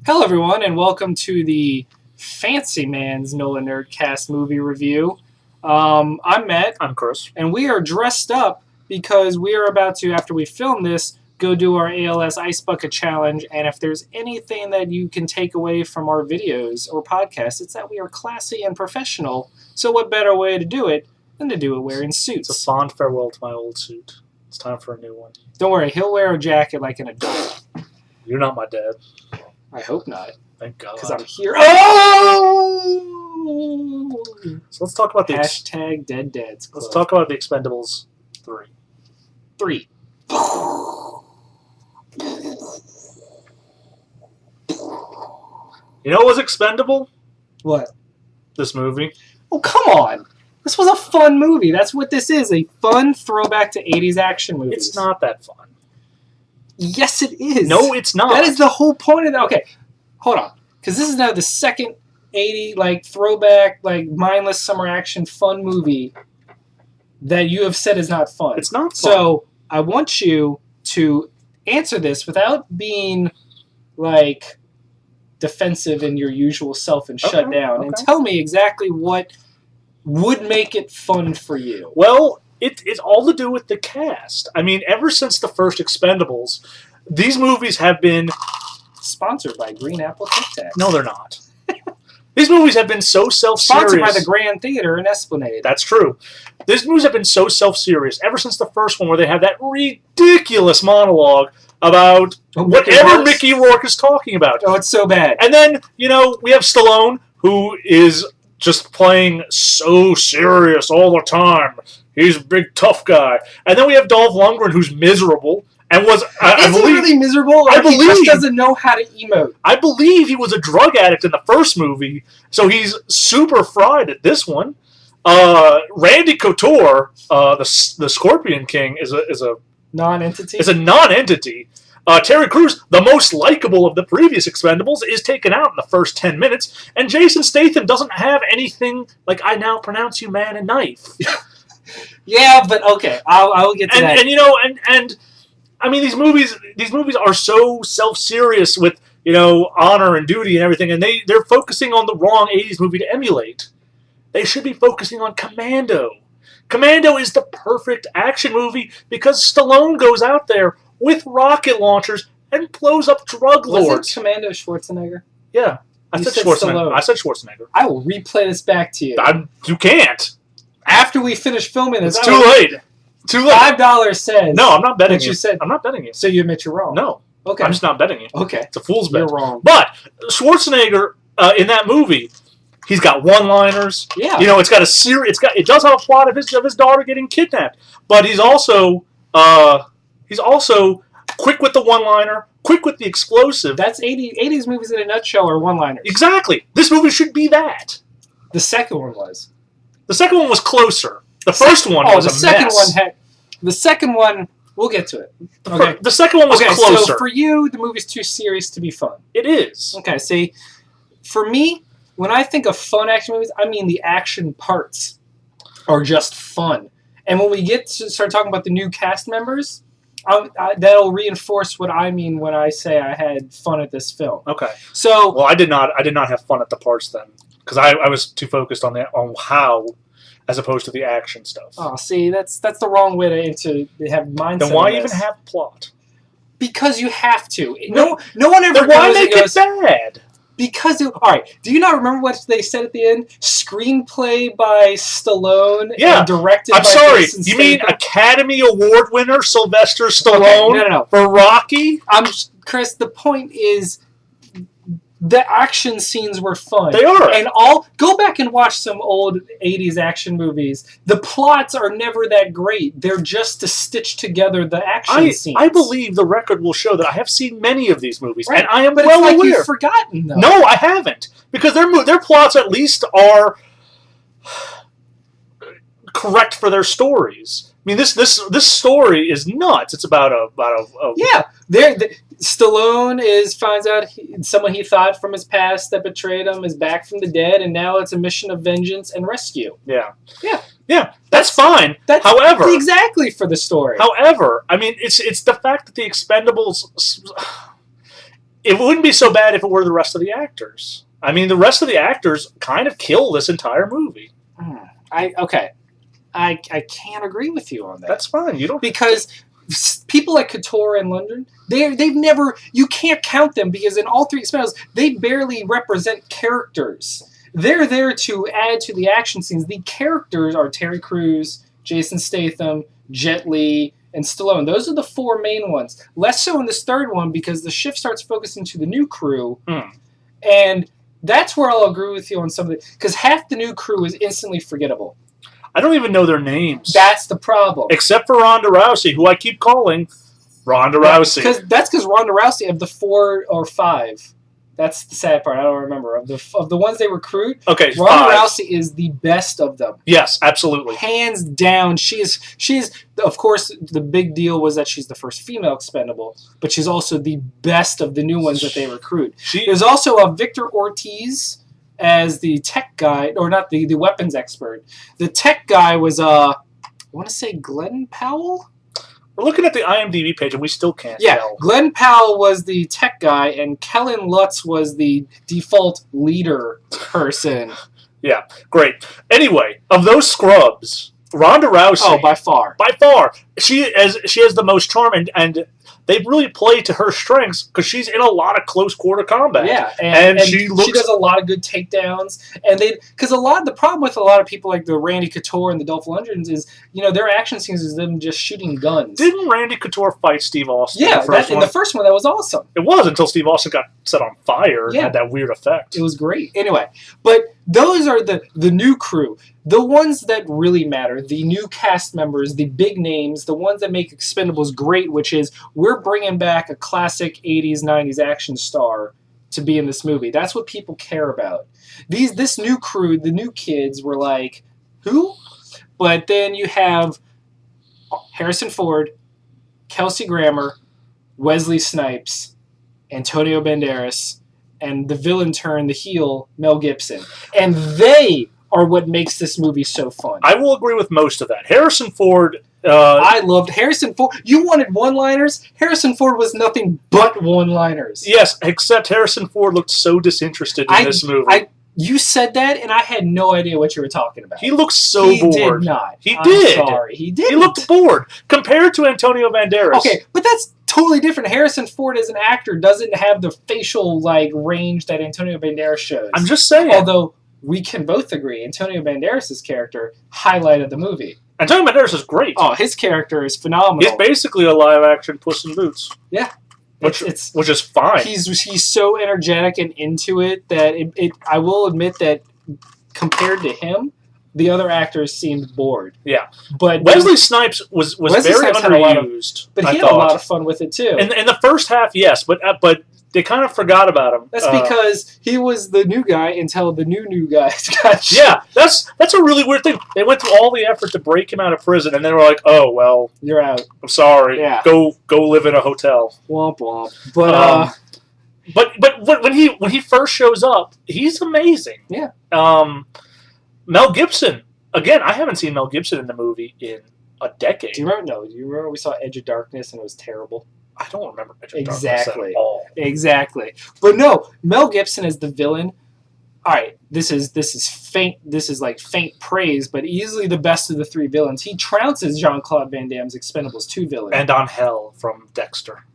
Hello, everyone, and welcome to the Fancy Man's NOLAnerdcast movie review. I'm Matt. I'm Chris. And we are dressed up because we are about to, after we film this, go do our ALS Ice Bucket Challenge. And if there's anything that you can take away from our videos or podcasts, it's that we are classy and professional. So what better way to do it than to do it wearing suits? It's a fond farewell to my old suit. It's time for a new one. Don't worry, he'll wear a jacket like an adult. You're not my dad. I hope not. Thank God. Because I'm here. Oh! So let's talk about the Hashtag Dead Dads Club. Let's talk about the Expendables 3. 3. You know what was expendable? What? This movie. Oh, come on. This was a fun movie. That's what this is. A fun throwback to 80s action movies. It's not that fun. Yes, it is. No, it's not. That is the whole point of that. Okay, hold on. Because this is now the second 80, throwback, mindless summer action fun movie that you have said is not fun. It's not fun. So, I want you to answer this without being, defensive in your usual self and shut down. Okay. And tell me exactly what would make it fun for you. Well, it's all to do with the cast. I mean, ever since the first Expendables, these movies have been... Sponsored by Green Apple Tic Tacs. No, they're not. These movies have been so self-serious. Sponsored by the Grand Theater in Esplanade. That's true. These movies have been so self-serious ever since the first one, where they have that ridiculous monologue about whatever Mickey Rourke is talking about. Oh, it's so bad. And then, we have Stallone, who is just playing so serious all the time. He's a big tough guy. And then we have Dolph Lundgren, who's miserable. And was I believe, he really miserable? I believe he just doesn't know how to emote. I believe he was a drug addict in the first movie, so he's super fried at this one. Randy Couture, the Scorpion King, is a non-entity. Is a non-entity. Terry Crews, the most likable of the previous Expendables, is taken out in the first 10 minutes, and Jason Statham doesn't have anything like "I now pronounce you man and knife." Yeah, but okay, I will get to that. And I mean, these movies are so self-serious with honor and duty and everything, and they're focusing on the wrong 80s movie to emulate. They should be focusing on Commando. Commando is the perfect action movie because Stallone goes out there with rocket launchers and blows up drug lords. Was it Commando Schwarzenegger? Yeah, I said Schwarzenegger. I said Schwarzenegger. I will replay this back to you. You can't. After we finish filming this, it's too late. Too late. $5 says. No, I'm not betting you. You said, I'm not betting you. So you admit you're wrong. No. Okay. I'm just not betting you. Okay. It's a fool's bet. You're wrong. But Schwarzenegger in that movie, he's got one-liners. Yeah. It's got it does have a plot of his daughter getting kidnapped, but he's also quick with the one-liner, quick with the explosive. That's 80s movies in a nutshell are one-liners. Exactly. This movie should be that. The second one was. The second one was closer. The first one was a mess. The second one, we'll get to it. Okay. The second one was closer. So for you, the movie's too serious to be fun. It is. Okay, see, for me, when I think of fun action movies, I mean the action parts are just fun. And when we get to start talking about the new cast members, that'll reinforce what I mean when I say I had fun at this film. Okay. So, well, I did not have fun at the parts then, because I was too focused on how, as opposed to the action stuff. Oh, see, that's the wrong way to have mindset. Then why even have plot? Because you have to. No one ever. Then why make it bad? Because all right, do you not remember what they said at the end? Screenplay by Stallone and directed by Jason Statham. You mean Academy Award winner Sylvester Stallone? Okay, no. For Rocky? Chris, the point is the action scenes were fun. They are. And go back and watch some old 80s action movies. The plots are never that great. They're just to stitch together the action scenes. I believe the record will show that I have seen many of these movies, right. and I am but well it's like aware. You've forgotten, though. No, I haven't, because their plots at least are correct for their stories. I mean, this story is nuts. It's about a yeah. Stallone finds out someone he thought from his past that betrayed him is back from the dead, and now it's a mission of vengeance and rescue. Yeah. Yeah. That's fine. However, exactly for the story. However, I mean, it's the fact that the Expendables. it wouldn't be so bad if it were the rest of the actors. I mean, the rest of the actors kind of kill this entire movie. I can't agree with you on that. That's fine. You don't because people like Couture and London, they've never. You can't count them because in all three Expendables, they barely represent characters. They're there to add to the action scenes. The characters are Terry Crews, Jason Statham, Jet Li, and Stallone. Those are the four main ones. Less so in this third one because the shift starts focusing to the new crew. And that's where I'll agree with you on some of it. Because half the new crew is instantly forgettable. I don't even know their names. That's the problem. Except for Ronda Rousey, who I keep calling Ronda Rousey. That's because Ronda Rousey, of the 4 or 5... That's the sad part. I don't remember. Of the ones they recruit, okay, Ronda Rousey is the best of them. Yes, absolutely. Hands down. She's of course, the big deal was that she's the first female expendable, but she's also the best of the new ones that they recruit. There's also Victor Ortiz as the tech guy, or not the weapons expert. The tech guy was, I want to say Glenn Powell? We're looking at the IMDb page, and we still can't tell. Glenn Powell was the tech guy, and Kellen Lutz was the default leader person. Yeah, great. Anyway, of those scrubs, Ronda Rousey... Oh, by far. By far. She has the most charm, and they really play to her strengths because she's in a lot of close quarter combat. Yeah, and she does a lot of good takedowns. And because the problem with a lot of people like the Randy Couture and the Dolph Lundgrens is, their action scenes is them just shooting guns. Didn't Randy Couture fight Steve Austin? Yeah, in the first one that was awesome. It was until Steve Austin got set on fire and had that weird effect. It was great. Anyway, but those are the new crew. The ones that really matter, the new cast members, the big names, the ones that make Expendables great, which is we're bringing back a classic 80s, 90s action star to be in this movie. That's what people care about. This new crew, the new kids, were like, who? But then you have Harrison Ford, Kelsey Grammer, Wesley Snipes, Antonio Banderas, and the villain turned the heel, Mel Gibson. And they are what makes this movie so fun. I will agree with most of that. Harrison Ford... I loved Harrison Ford. You wanted one-liners? Harrison Ford was nothing but one-liners. Yes, except Harrison Ford looked so disinterested in this movie. You said that, and I had no idea what you were talking about. He looked so bored. He did not. He did. I'm sorry, he didn't. He looked bored compared to Antonio Banderas. Okay, but that's totally different. Harrison Ford as an actor doesn't have the facial range that Antonio Banderas shows. I'm just saying. Although we can both agree, Antonio Banderas' character highlighted the movie. Antonio Banderas is great. Oh, his character is phenomenal. He's basically a live-action Puss in Boots. Yeah. Which is fine. He's so energetic and into it that I will admit that compared to him, the other actors seemed bored. Yeah. But Wesley Snipes was very underused. But he had a lot of fun with it, too. In the first half, yes, but they kind of forgot about him. That's because he was the new guy until the new guys got shot. Yeah, that's a really weird thing. They went through all the effort to break him out of prison, and they were like, "Oh well, you're out. I'm sorry. Yeah. Go live in a hotel." Womp womp. But when he first shows up, he's amazing. Yeah. Mel Gibson again. I haven't seen Mel Gibson in the movie in a decade. Do you remember we saw Edge of Darkness and it was terrible? I don't remember Edge of Darkness at all. Exactly. But no, Mel Gibson as the villain. All right, this is faint. This is like faint praise, but easily the best of the three villains. He trounces Jean-Claude Van Damme's Expendables 2 villain. And on Hell from Dexter.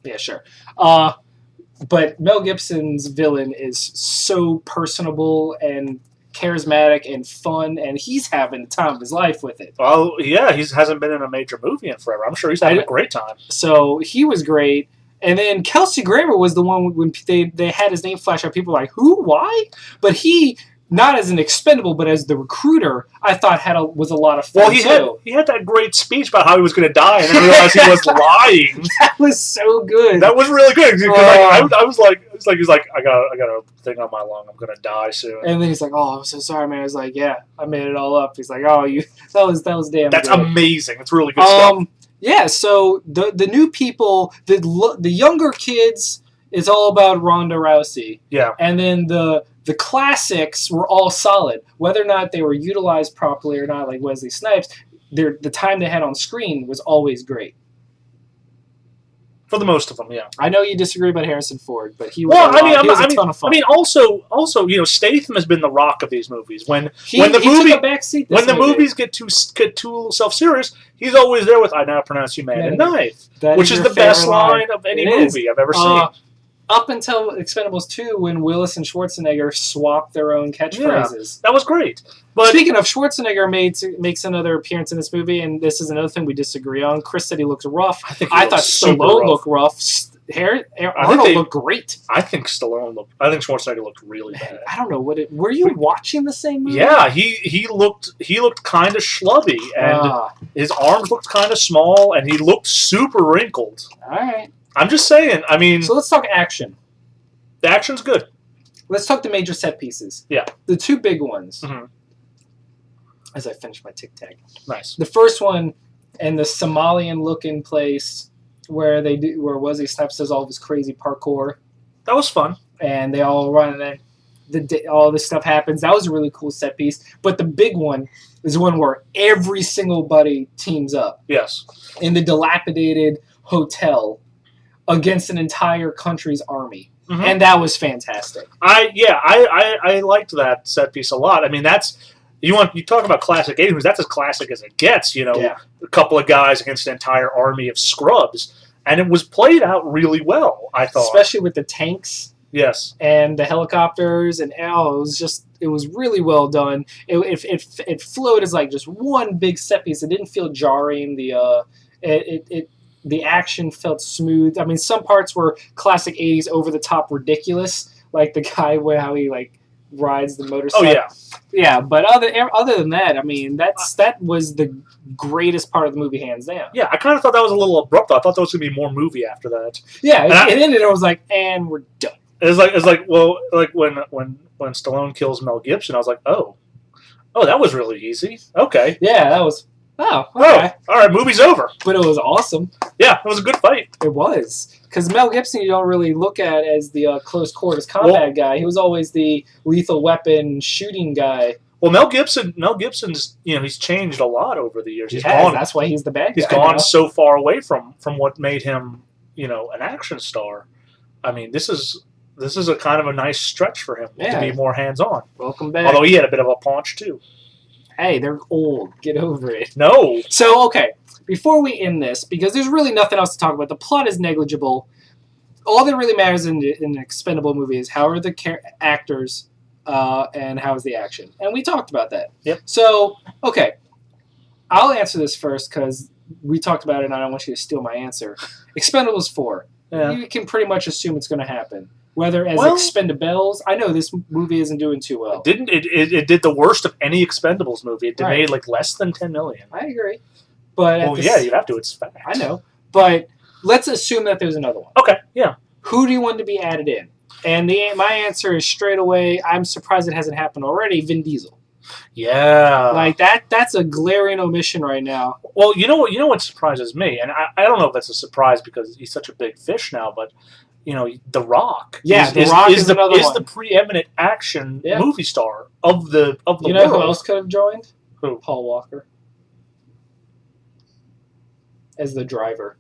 Yeah, sure. But Mel Gibson's villain is so personable and charismatic and fun, and he's having the time of his life with it. Well, yeah, he hasn't been in a major movie in forever. I'm sure he's having a great time. So he was great. And then Kelsey Grammer was the one when they had his name flash out. People were like, who? Why? But he, not as an expendable, but as the recruiter, I thought was a lot of fun, he had that great speech about how he was going to die, and then realized he was lying. That was so good. That was really good. I was like, he's like, I got a thing on my lung. I'm going to die soon. And then he's like, oh, I'm so sorry, man. I was like, yeah, I made it all up. He's like, oh, that was damn That's good. amazing. It's really good stuff. Yeah, so the new people, the younger kids, it's all about Ronda Rousey. Yeah. And then the classics were all solid. Whether or not they were utilized properly or not, like Wesley Snipes, the time they had on screen was always great. For the most of them, yeah. I know you disagree about Harrison Ford, but he was he was a ton of fun. I mean, also, Statham has been the rock of these movies. When the movies get too self-serious, he's always there with "I now pronounce you man and knife," which is the best line of any movie I've ever seen. Up until Expendables 2, when Willis and Schwarzenegger swapped their own catchphrases. Yeah, that was great. But speaking of, Schwarzenegger makes another appearance in this movie, and this is another thing we disagree on. Chris said he looks rough. I thought Stallone looked rough. Arnold looked great. I think Schwarzenegger looked really bad. I don't know were you watching the same movie? Yeah, he looked kind of schlubby, and his arms looked kind of small, and he looked super wrinkled. All right. I'm just saying. I mean, so let's talk action. The action's good. Let's talk the major set pieces. Yeah. The two big ones. Mm-hmm. As I finish my tic tac. Nice. The first one, in the Somalian-looking place where Wesley Snipes does all of his crazy parkour. That was fun. And they all run, and then all this stuff happens. That was a really cool set piece. But the big one is one where every single buddy teams up. Yes. In the dilapidated hotel against an entire country's army. Mm-hmm. And that was fantastic. I liked that set piece a lot. I mean, you talk about classic 80s movies, that's as classic as it gets, A couple of guys against an entire army of scrubs. And it was played out really well, I thought. Especially with the tanks. Yes. And the helicopters, and it was really well done. It flowed as like just one big set piece. It didn't feel jarring. The action felt smooth. I mean, some parts were classic 80s over-the-top ridiculous, like the guy how he like rides the motorcycle. Oh, yeah. Yeah, but other than that, I mean, that was the greatest part of the movie, hands down. Yeah, I kind of thought that was a little abrupt. I thought there was going to be more movie after that. Yeah, it ended, I was like, and we're done. It's like when Stallone kills Mel Gibson, I was like, oh, that was really easy. Okay. Yeah, that was... Oh, okay. All right, movie's over. But it was awesome. Yeah, it was a good fight. It was. Because Mel Gibson you don't really look at as the close quarters combat guy. He was always the lethal weapon shooting guy. Well, Mel Gibson's, he's changed a lot over the years. That's why he's the bad guy. He's gone so far away from what made him, an action star. I mean, this is a kind of a nice stretch for him to be more hands-on. Welcome back. Although he had a bit of a paunch, too. Hey, they're old. Get over it. No. So, okay, before we end this, because there's really nothing else to talk about, the plot is negligible. All that really matters in an Expendable movie is how are the actors and how is the action. And we talked about that. Yep. So, okay, I'll answer this first because we talked about it and I don't want you to steal my answer. Expendables 4. Yeah. You can pretty much assume it's going to happen. Whether as Expendables, I know this movie isn't doing too well. It did the worst of any Expendables movie. It made like less than $10 million. I agree, but you have to. It's fact. I know, but let's assume that there's another one. Okay, yeah. Who do you want to be added in? And my answer is straight away. I'm surprised it hasn't happened already. Vin Diesel. Yeah, like that's a glaring omission right now. Well, you know what surprises me, and I don't know if that's a surprise because he's such a big fish now, but. The Rock. Yeah, The Rock is the preeminent action movie star of the world. You know who else could have joined? Who? Paul Walker. As the driver.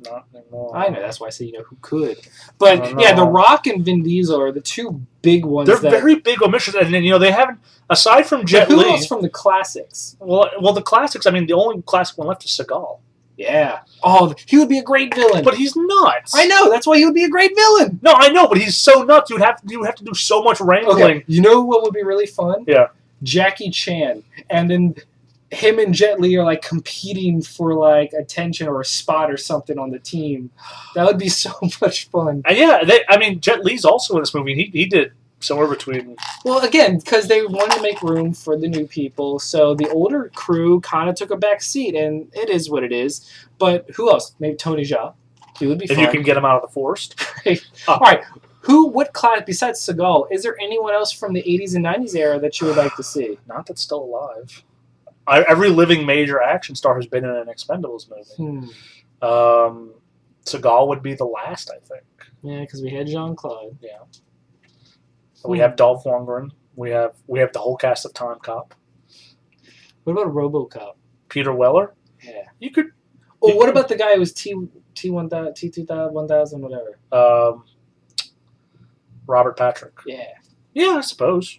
Not anymore. I know, that's why I say who could. But The Rock and Vin Diesel are the two big ones. They're very big omissions, and then they haven't. Aside from Jet Li, who else from the classics? Well, the classics. I mean, the only classic one left is Seagal. Yeah. Oh, he would be a great villain. But he's nuts. I know. That's why he would be a great villain. No, I know, but he's so nuts. You have to do so much wrangling. Okay. You know what would be really fun? Yeah. Jackie Chan, and then him and Jet Li are like competing for like attention or a spot or something on the team. That would be so much fun. Jet Li's also in this movie. He did somewhere between. Well, again, because they wanted to make room for the new people, so the older crew kind of took a back seat, and it is what it is. But who else? Maybe Tony Jaa. He would be fun. If you can get him out of the forest. All right. What class, besides Seagal, is there anyone else from the 80s and 90s era that you would like to see? Not that's still alive. Every living major action star has been in an Expendables movie. Seagal would be the last, I think. Yeah, because we had Jean-Claude. Yeah. We have Dolph Lundgren. We have the whole cast of Time Cop. What about RoboCop? Peter Weller? Yeah. You could. Oh, what about the guy who was T1000, T2000, 1000, whatever. Robert Patrick. Yeah. Yeah, I suppose.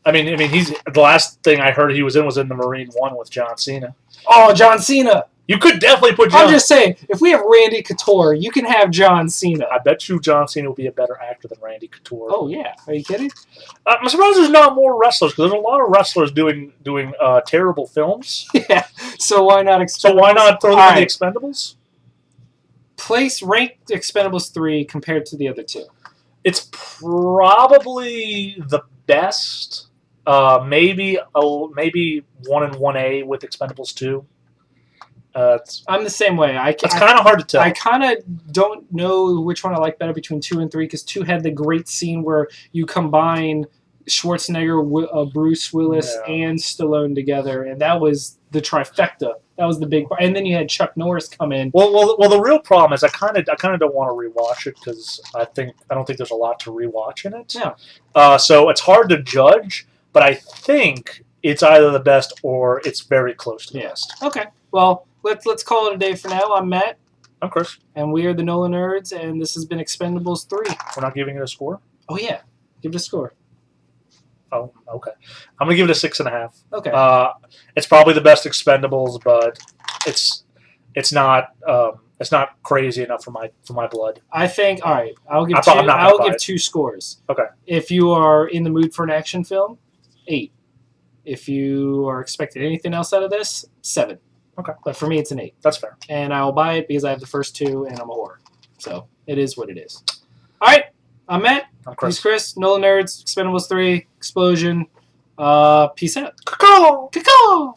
I mean, he's the last thing I heard he was in the Marine One with John Cena. Oh, John Cena! You could definitely put John. I'm just saying, if we have Randy Couture, you can have John Cena. I bet you John Cena will be a better actor than Randy Couture. Oh yeah, are you kidding? I'm surprised there's not more wrestlers because there's a lot of wrestlers doing terrible films. Yeah. So why not? So why not throw them in the Expendables? Rank Expendables 3 compared to the other two. It's probably the best. Maybe 1 and 1A with Expendables 2. I'm the same way. It's kind of hard to tell. I kind of don't know which one I like better between 2 and 3 because 2 had the great scene where you combine Schwarzenegger, Bruce Willis, and Stallone together, and that was the trifecta. That was the big part. And then you had Chuck Norris come in. Well, the real problem is I kind of don't want to rewatch it because I don't think there's a lot to rewatch in it. Yeah. So it's hard to judge, but I think it's either the best or it's very close to the best. Okay. Well, let's call it a day for now. I'm Matt. I'm Chris. And we are the NOLAnerds, and this has been Expendables 3. We're not giving it a score? Oh, yeah. Give it a score. Oh, okay. I'm gonna give it a 6.5. Okay. It's probably the best Expendables, but it's not crazy enough for my blood. I think. All right. I'll give 2 scores. Okay. If you are in the mood for an action film, 8. If you are expecting anything else out of this, 7. Okay. But for me, it's an 8. That's fair. And I will buy it because I have the first 2, and I'm a whore. So it is what it is. All right. I'm Matt. I'm Chris. He's Chris. NOLAnerds. Expendables 3. Explosion. Peace out. Caw-caw! Caw-caw!